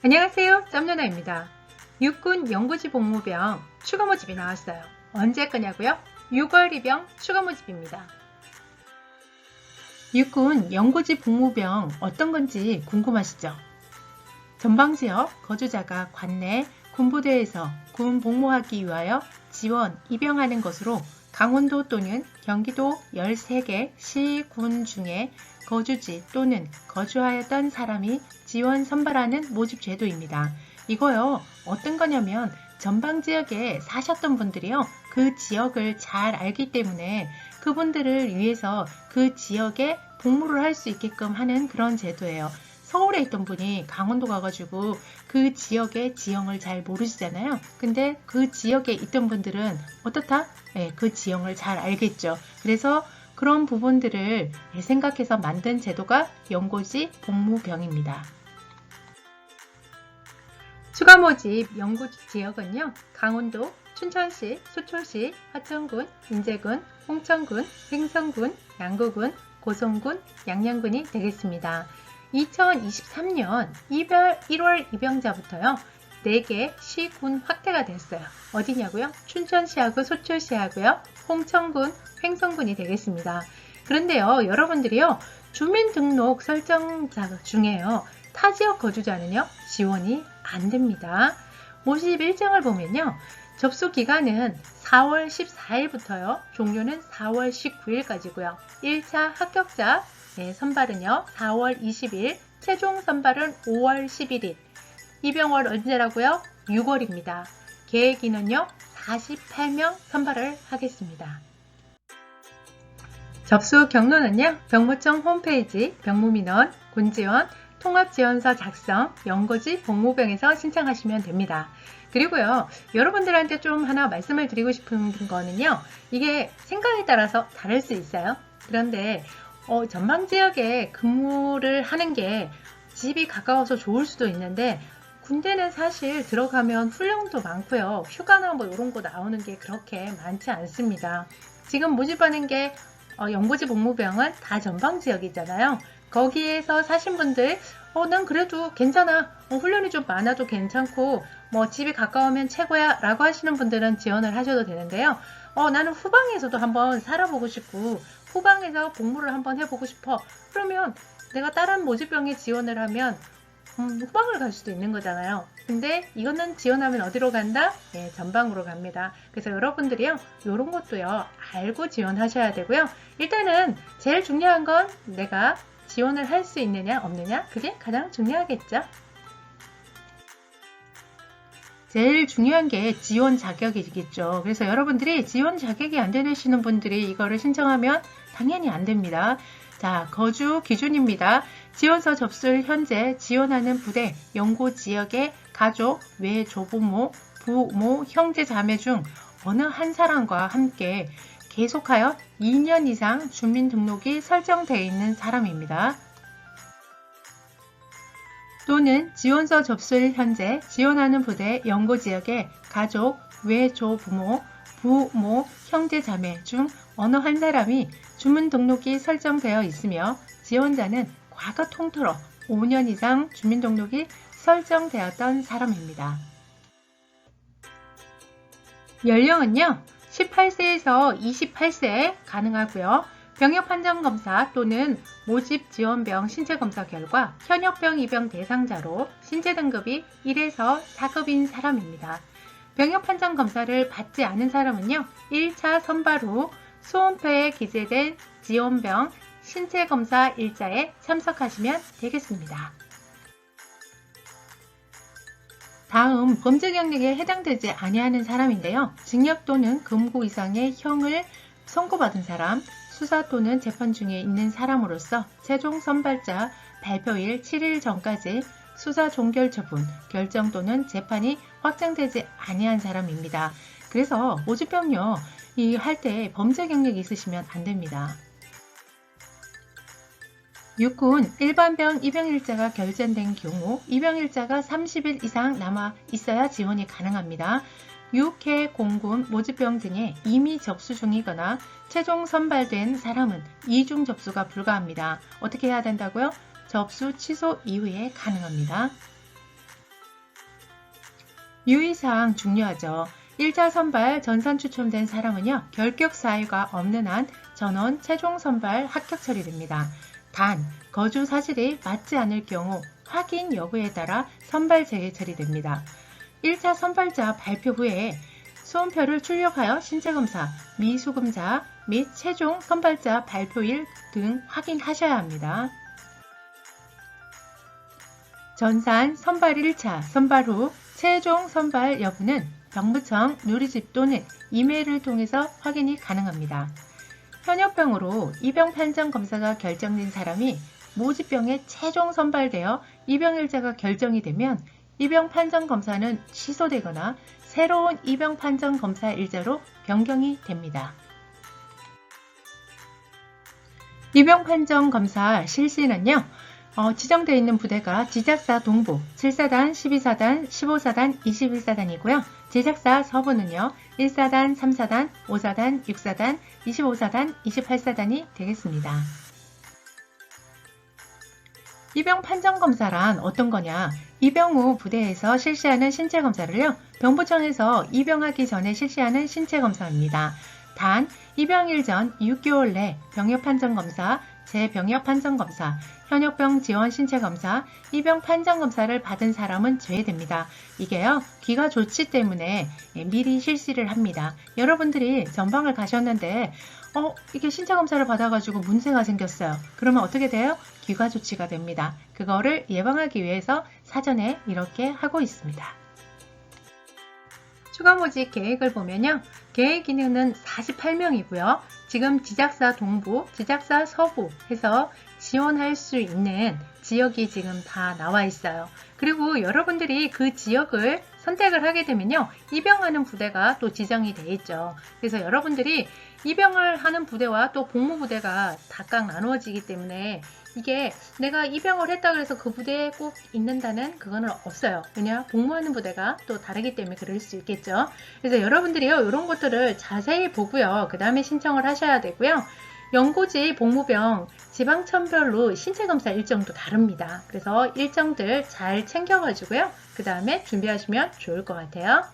안녕하세요. 짬누나입니다. 육군 영구지 복무병 추가 모집이 나왔어요. 언제 거냐고요? 6월 입영 추가 모집입니다. 육군 영구지 복무병 어떤 건지 궁금하시죠? 전방지역 거주자가 관내 군부대에서 군 복무하기 위하여 지원, 입영하는 것으로 강원도 또는 경기도 13개 시, 군 중에 거주지 또는 거주하였던 사람이 지원 선발하는 모집 제도입니다. 이거요, 어떤 거냐면 전방지역에 사셨던 분들이요, 그 지역을 잘 알기 때문에 그분들을 위해서 그 지역에 복무를 할 수 있게끔 하는 그런 제도예요. 서울에 있던 분이 강원도 가가지고 그 지역의 지형을 잘 모르시잖아요. 근데 그 지역에 있던 분들은 어떻다? 네, 그 지형을 잘 알겠죠. 그래서 그런 부분들을 생각해서 만든 제도가 영구지 복무병입니다. 추가 모집 영구지 지역은요, 강원도, 춘천시, 수초시, 화천군, 인제군, 홍천군, 횡성군, 양구군, 고성군, 양양군이 되겠습니다. 2023년 1월 입영자부터요, 4개 시군 확대가 됐어요. 어디냐고요? 춘천시하고 소초시하고요, 홍천군, 횡성군이 되겠습니다. 그런데요, 여러분들이요, 주민등록 설정자 중에요, 타 지역 거주자는요, 지원이 안 됩니다. 모집 일정을 보면요, 접수 기간은 4월 14일부터요, 종료는 4월 19일까지고요. 1차 합격자 선발은요, 4월 20일, 최종 선발은 5월 11일. 입영월 언제라고요? 6월입니다. 계획 인원요, 48명 선발을 하겠습니다. 접수 경로는요, 병무청 홈페이지, 병무민원, 군지원, 통합지원서 작성, 영구지 복무병에서 신청하시면 됩니다. 그리고요, 여러분들한테 좀 하나 말씀을 드리고 싶은 거는요, 이게 생각에 따라서 다를 수 있어요. 그런데 전방지역에 근무를 하는 게 집이 가까워서 좋을 수도 있는데, 군대는 사실 들어가면 훈련도 많고요, 휴가나 뭐 이런 거 나오는 게 그렇게 많지 않습니다. 지금 모집하는 게 영구지 복무병은 다 전방지역이잖아요. 거기에서 사신 분들, 난 그래도 괜찮아, 훈련이 좀 많아도 괜찮고 뭐 집이 가까우면 최고야 라고 하시는 분들은 지원을 하셔도 되는데요. 나는 후방에서도 한번 살아보고 싶고 후방에서 복무를 한번 해보고 싶어. 그러면 내가 다른 모집병에 지원을 하면 후방을 갈 수도 있는 거잖아요. 근데 이거는 지원하면 어디로 간다? 네, 전방으로 갑니다. 그래서 여러분들이요, 이런 것도요, 알고 지원하셔야 되고요. 일단은 제일 중요한 건 내가 지원을 할 수 있느냐 없느냐, 그게 가장 중요하겠죠. 제일 중요한 게 지원 자격이겠죠. 그래서 여러분들이 지원 자격이 안 되시는 분들이 이거를 신청하면 당연히 안 됩니다. 자, 거주 기준입니다. 지원서 접수를 현재 지원하는 부대, 연구 지역의 가족, 외 조부모, 부모, 형제, 자매 중 어느 한 사람과 함께 계속하여 2년 이상 주민등록이 설정되어 있는 사람입니다. 또는 지원서 접수일 현재 지원하는 부대 연구지역의 가족, 외조부모, 부모, 형제, 자매 중 어느 한 사람이 주민등록이 설정되어 있으며 지원자는 과거 통틀어 5년 이상 주민등록이 설정되었던 사람입니다. 연령은요, 18세에서 28세 가능하고요. 병역판정검사 또는 모집지원병 신체검사 결과 현역병 입영 대상자로 신체등급이 1에서 4급인 사람입니다. 병역판정검사를 받지 않은 사람은요, 1차 선발 후 수험표에 기재된 지원병 신체검사 일자에 참석하시면 되겠습니다. 다음 범죄 경력에 해당되지 아니하는 사람인데요. 징역 또는 금고 이상의 형을 선고받은 사람, 수사 또는 재판 중에 있는 사람으로서 최종 선발자 발표일 7일 전까지 수사 종결 처분, 결정 또는 재판이 확정되지 아니한 사람입니다. 그래서 모집병요, 할 때 범죄 경력이 있으시면 안 됩니다. 육군 일반병 입영일자가 결정된 경우 입영일자가 30일 이상 남아 있어야 지원이 가능합니다. 육해, 공군, 모집병 등에 이미 접수 중이거나 최종 선발된 사람은 이중 접수가 불가합니다. 어떻게 해야 된다고요? 접수 취소 이후에 가능합니다. 유의사항 중요하죠. 1차 선발 전산 추첨된 사람은요, 결격 사유가 없는 한 전원 최종 선발 합격 처리됩니다. 단, 거주 사실이 맞지 않을 경우 확인 여부에 따라 선발 재개 처리됩니다. 1차 선발자 발표 후에 수험표를 출력하여 신체검사, 미수금자 및 최종 선발자 발표일 등 확인하셔야 합니다. 전산 선발 1차 선발 후 최종 선발 여부는 병무청 누리집 또는 이메일을 통해서 확인이 가능합니다. 현역병으로 입영 판정 검사가 결정된 사람이 모집병에 최종 선발되어 입영일자가 결정이 되면 입영 판정 검사는 취소되거나 새로운 입영 판정 검사 일자로 변경이 됩니다. 입영 판정 검사 실시는요, 지정되어 있는 부대가 지작사 동부 7사단, 12사단, 15사단, 21사단이고요. 제작사 서부는요, 1사단, 3사단, 5사단, 6사단, 25사단, 28사단이 되겠습니다. 입영 판정검사란 어떤 거냐? 입영 후 부대에서 실시하는 신체검사를요, 병부청에서 입영하기 전에 실시하는 신체검사입니다. 단, 입영일 전 6개월 내 병역판정검사, 재병역판정검사, 현역병 지원 신체검사, 입영 판정검사를 받은 사람은 제외됩니다. 이게요, 귀가 좋지 때문에 미리 실시를 합니다. 여러분들이 전방을 가셨는데 이게 신체검사를 받아가지고 문제가 생겼어요. 그러면 어떻게 돼요? 귀가 조치가 됩니다. 그거를 예방하기 위해서 사전에 이렇게 하고 있습니다. 추가 모집 계획을 보면요. 계획 인원은 48명이고요. 지금 지작사 동부, 지작사 서부 해서 지원할 수 있는 지역이 지금 다 나와 있어요. 그리고 여러분들이 그 지역을 선택을 하게 되면요, 입영하는 부대가 또 지정이 돼 있죠. 그래서 여러분들이 입영을 하는 부대와 또 복무부대가 각각 나누어지기 때문에 이게 내가 입영을 했다 그래서 그 부대에 꼭 있는다는 그거는 없어요. 왜냐, 복무하는 부대가 또 다르기 때문에 그럴 수 있겠죠. 그래서 여러분들이요, 이런 것들을 자세히 보고요, 그 다음에 신청을 하셔야 되고요. 연고지 복무병 지방청별로 신체검사 일정도 다릅니다. 그래서 일정들 잘 챙겨가지고요, 그 다음에 준비하시면 좋을 것 같아요.